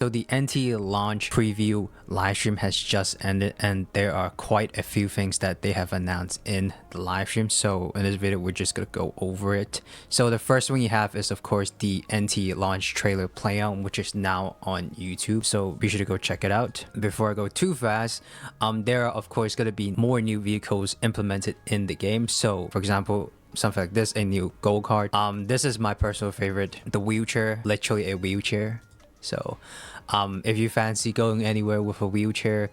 So the NT launch preview live stream has just ended, and there are quite a few things that they have announced in the live stream. So in this video, we're just gonna go over it. So the first one you have is of course the NT launch trailer playout, which is now on YouTube. So be sure to go check it out. Before I go too fast, there are of course gonna be more new vehicles implemented in the game. So for example, something like this, a new go-kart. This is my personal favorite, the wheelchair, literally a wheelchair. So if you fancy going anywhere with a wheelchair,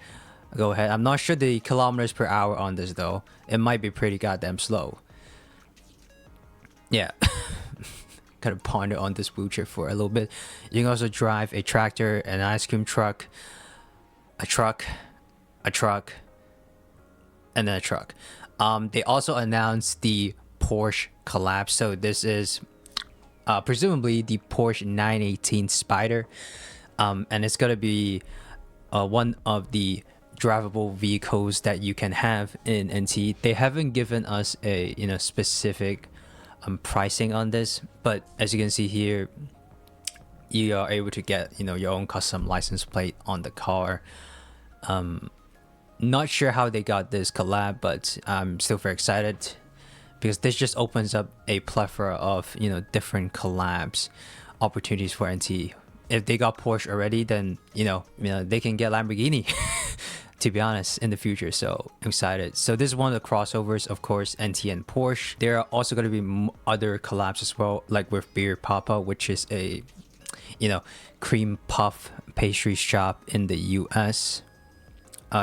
go ahead. I'm not sure the kilometers per hour on this though. It might be pretty goddamn slow. Yeah. Gotta ponder on this wheelchair for a little bit. You can also drive a tractor, an ice cream truck, a truck, and then a truck. They also announced the Porsche COLLABS. So this is presumably the Porsche 918 Spider, and it's gonna be one of the drivable vehicles that you can have in NT. They haven't given us a specific pricing on this, but as you can see here, you are able to get your own custom license plate on the car. Not sure how they got this collab, but I'm still very excited, because this just opens up a plethora of different collabs opportunities for NT. If they got Porsche already, then they can get Lamborghini to be honest in the future. So I'm excited. So this is one of the crossovers, of course, NT and Porsche. There are also going to be other collabs as well, like with Beer Papa, which is a cream puff pastry shop in the US.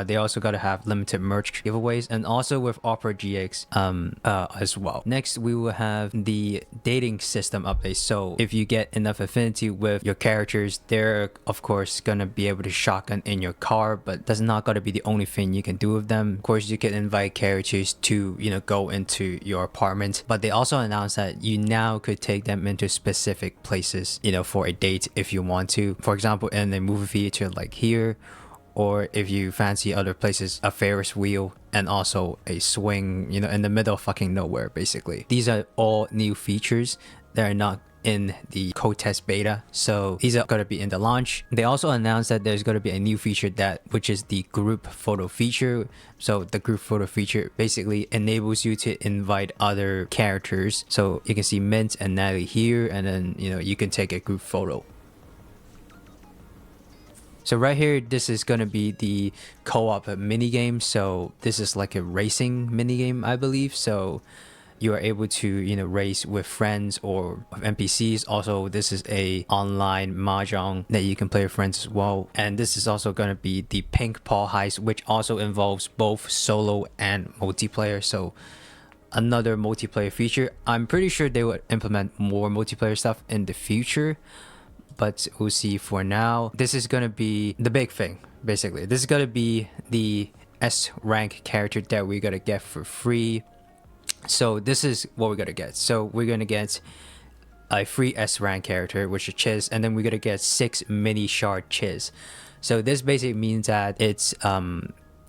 They also got to have limited merch giveaways, and also with Opera GX as well. Next, we will have the dating system update. So if you get enough affinity with your characters, they're of course gonna be able to shotgun in your car, but that's not gonna be the only thing you can do with them. Of course, you can invite characters to go into your apartment, but they also announced that you now could take them into specific places for a date if you want to. For example, in a movie theater like here, or if you fancy other places, a Ferris wheel and also a swing, in the middle of fucking nowhere, basically. These are all new features that are not in the code test beta, so these are going to be in the launch. They also announced that there's going to be a new feature which is the group photo feature. So the group photo feature basically enables you to invite other characters. So you can see Mint and Natalie here, and then you can take a group photo. So right here, this is going to be the co-op minigame. So this is like a racing minigame, I believe. So you are able to, race with friends or with NPCs. Also, this is a online mahjong that you can play with friends as well. And this is also going to be the Pink Paw Heist, which also involves both solo and multiplayer. So another multiplayer feature. I'm pretty sure they would implement more multiplayer stuff in the future, but we'll see. For now, this is gonna be the big thing. Basically, this is gonna be the S rank character that we're gonna get for free. So this is what we're gonna get. So we're gonna get a free S rank character, which is Chiz, and then we're gonna get 6 mini shard Chiz. So this basically means that it's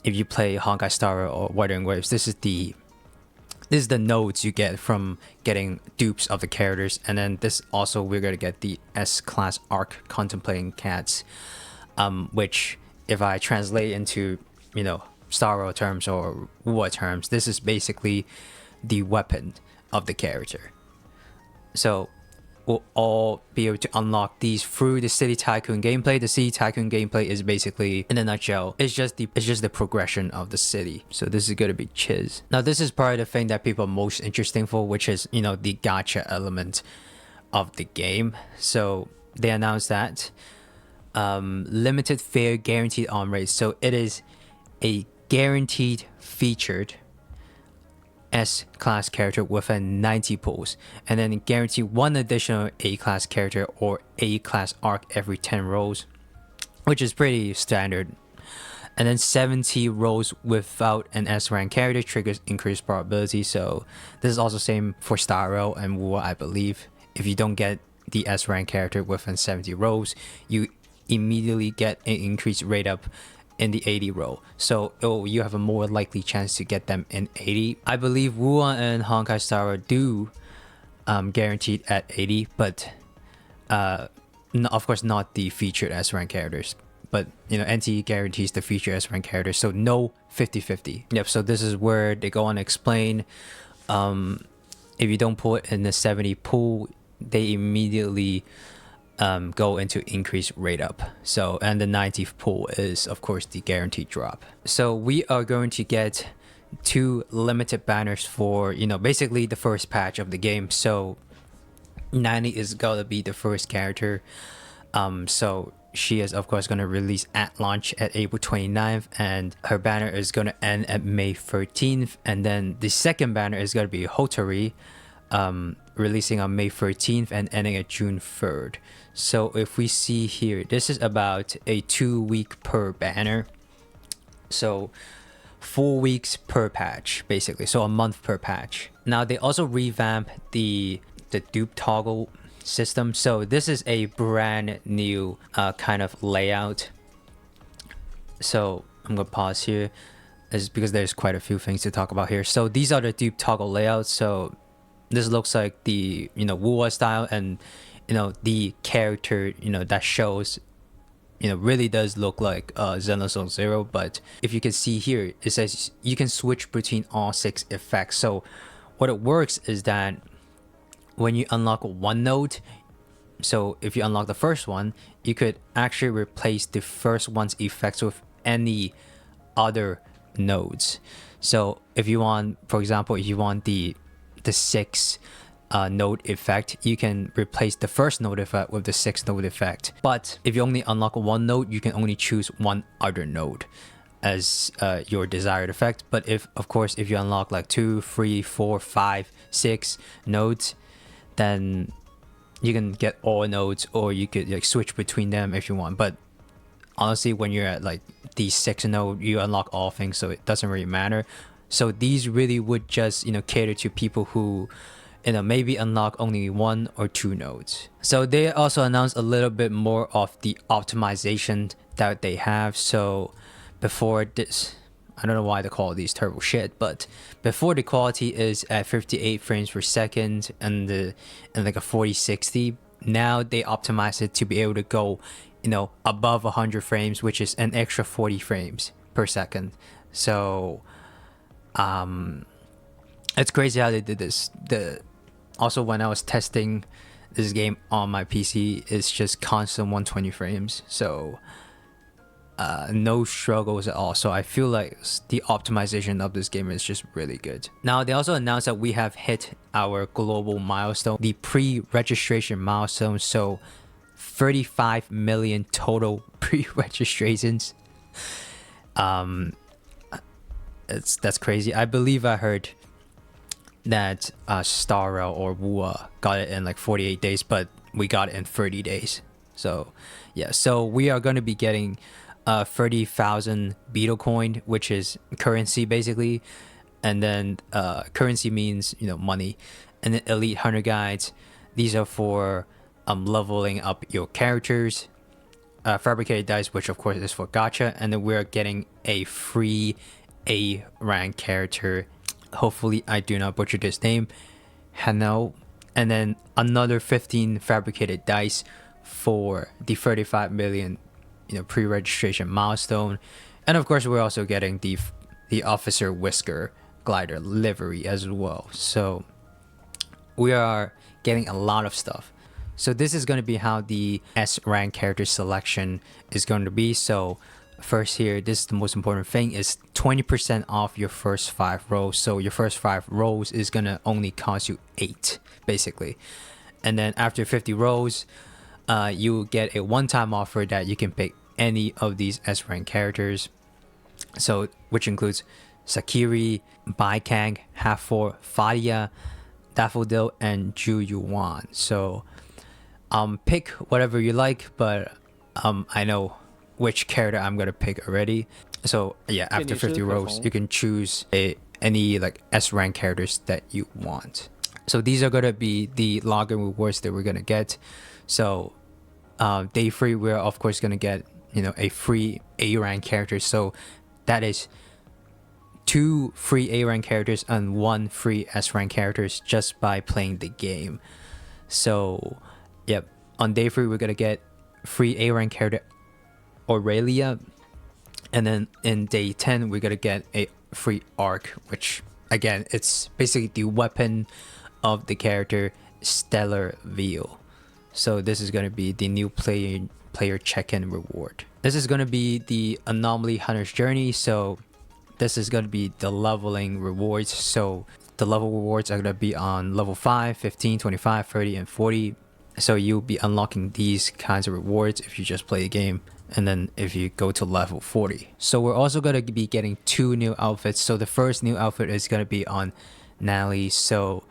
if you play Honkai Star Rail or Wuthering Waves, this is the nodes you get from getting dupes of the characters. And then this also, we're going to get the S-class arc contemplating cats, which if I translate into Star Rail terms or war terms, this is basically the weapon of the character. So we'll all be able to unlock these through the City Tycoon gameplay. The City Tycoon gameplay is basically, in a nutshell, it's just the progression of the city. So this is going to be Chiz. Now this is probably the thing that people are most interested for, which is the gacha element of the game. So they announced that limited fair guaranteed arm race. So it is a guaranteed featured S-class character with a 90 pulls, and then guarantee 1 additional A-class character or A-class arc every 10 rolls, which is pretty standard. And then 70 rolls without an S-rank character triggers increased probability. So this is also same for Star Rail and War, I believe. If you don't get the S-rank character within 70 rolls, you immediately get an increased rate up in the 80 roll. So you have a more likely chance to get them in 80. I believe Wuhan and Honkai Star Rail do guaranteed at 80, but No, of course, not the featured S rank characters, but you know, NT guarantees the featured S rank characters, so no 50-50. Yep. So this is where they go on to explain. If you don't pull it in the 70 pool, they immediately go into increased rate up. So, and the 90th pool is of course the guaranteed drop. So we are going to get 2 limited banners for, you know, basically the first patch of the game. So 90 is gonna be the first character. So she is of course gonna release at launch at April 29th, and her banner is gonna end at May 13th. And then the second banner is gonna be Hotori, releasing on May 13th and ending at June 3rd. So if we see here, this is about a 2 week per banner. So 4 weeks per patch, basically. So a month per patch. Now they also revamp the dupe toggle system. So this is a brand new kind of layout. So I'm gonna pause here, is because there's quite a few things to talk about here. So these are the dupe toggle layouts. So this looks like the, you know, Wuwa style, and you know, the character, you know, that shows, you know, really does look like Xenosaur Zero. But if you can see here, it says you can switch between all 6 effects. So what it works is that when you unlock one node, so if you unlock the first one, you could actually replace the first one's effects with any other nodes. So if you want, for example, if you want the 6 node effect, you can replace the first node effect with the 6 node effect. But if you only unlock one node, you can only choose one other node as your desired effect. But if, of course, if you unlock like 2, 3, 4, 5, 6 nodes, then you can get all nodes, or you could like switch between them if you want. But honestly, when you're at like the 6th node, you unlock all things, so it doesn't really matter. So these really would just, you know, cater to people who, you know, maybe unlock only 1 or 2 nodes. So they also announced a little bit more of the optimization that they have. So before this, I don't know why they call these turbo shit, but before the quality is at 58 frames per second and like a 4060, now they optimize it to be able to go, you know, above 100 frames, which is an extra 40 frames per second. So it's crazy how they did this. Also, when I was testing this game on my PC, it's just constant 120 frames. So no struggles at all. So I feel like the optimization of this game is just really good. Now they also announced that we have hit our global milestone, the pre-registration milestone. So 35 million total pre-registrations. That's crazy. I believe I heard that Starrel or Wuwa got it in like 48 days, but we got it in 30 days. So yeah, so we are going to be getting 30,000 beetle coin, which is currency basically. And then currency means, you know, money. And then elite hunter guides, these are for leveling up your characters. Fabricated dice, which of course is for gacha. And then we're getting a free A rank character, hopefully I do not butcher this name, Hano. And then another 15 fabricated dice for the 35 million, you know, pre-registration milestone. And of course we're also getting the officer whisker glider livery as well. So we are getting a lot of stuff. So this is going to be how the S rank character selection is going to be. So first here, this is the most important thing, is 20% off your first 5 rolls. So your first 5 rolls is going to only cost you 8 basically. And then after 50 rolls, you get a one-time offer that you can pick any of these S rank characters. So which includes Sakiri, Baikang, Hathor, Fadia, Daffodil, and Ju Yuan. So pick whatever you like, but I know which character I'm gonna pick already. So yeah, after 50 rolls, you can choose any like S rank characters that you want. So these are gonna be the login rewards that we're gonna get. So day 3, we're of course gonna get, you know, a free A rank character. So that is 2 free A rank characters and 1 free S rank characters just by playing the game. So yep, On day 3, we're gonna get free A rank character Aurelia, and then in day 10, we're gonna get a free arc, which again, it's basically the weapon of the character Stellar Veil. So this is gonna be the new player check-in reward. This is gonna be the Anomaly Hunter's Journey. So this is gonna be the leveling rewards. So the level rewards are gonna be on level 5, 15, 25, 30, and 40. So you'll be unlocking these kinds of rewards if you just play the game, and then if you go to level 40. So we're also going to be getting 2 new outfits. So the first new outfit is going to be on Nally. So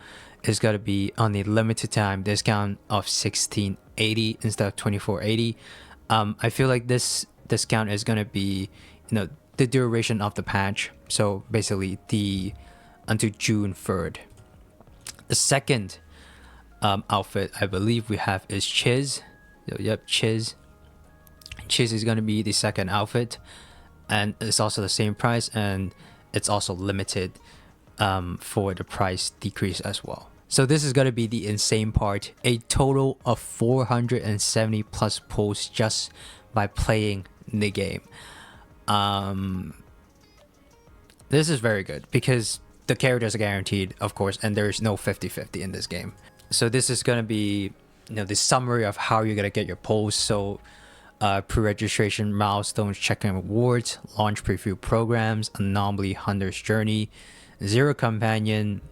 it's going to be on the limited time discount of 1680 instead of 2480. I feel like this discount is going to be, you know, the duration of the patch. So basically until June 3rd. The second outfit I believe we have is Chiz. So, yep, Chiz. Chiz is going to be the second outfit, and it's also the same price, and it's also limited for the price decrease as well. So this is going to be the insane part. A total of 470 plus pulls just by playing the game. This is very good because the characters are guaranteed, of course, and there's no 50-50 in this game. So this is going to be, you know, the summary of how you're going to get your pulls. So pre-registration milestones, check-in rewards, launch preview programs, Anomaly Hunter's Journey, Zero Companion,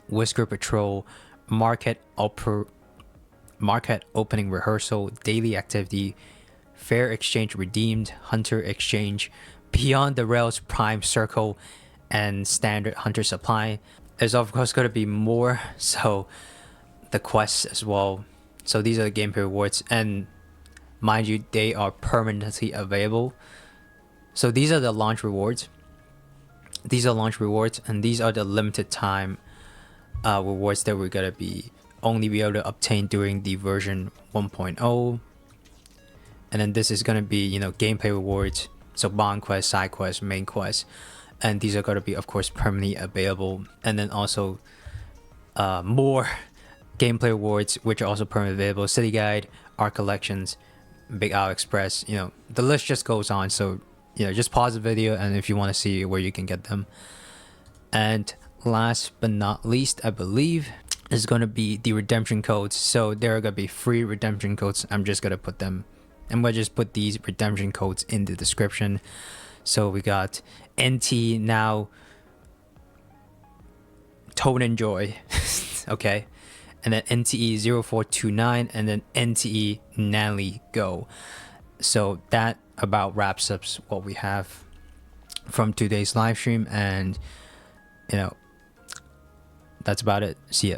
Whisker Patrol, market opening rehearsal, daily activity, fair exchange redeemed, hunter exchange, beyond the rails prime circle, and standard hunter supply. There's of course going to be more, so the quests as well. So these are the gameplay rewards, and mind you, they are permanently available. So these are the launch rewards. These are launch rewards, and these are the limited time rewards that we're gonna be only be able to obtain during the version 1.0. And then this is gonna be, you know, gameplay rewards. So bond quest, side quest, main quest, and these are gonna be, of course, permanently available. And then also more gameplay rewards, which are also permanently available. City Guide, Art Collections, Big Owl Express, you know, the list just goes on. So, you know, just pause the video, and if you want to see where you can get them. And last but not least, I believe, is going to be the redemption codes. So there are going to be free redemption codes. I'm just going to just put these redemption codes in the description. So we got NT now, Tone and Joy, okay, and then NTE 0429, and then NTE Nally Go. So that about wraps up what we have from today's live stream, and you know, that's about it. See ya.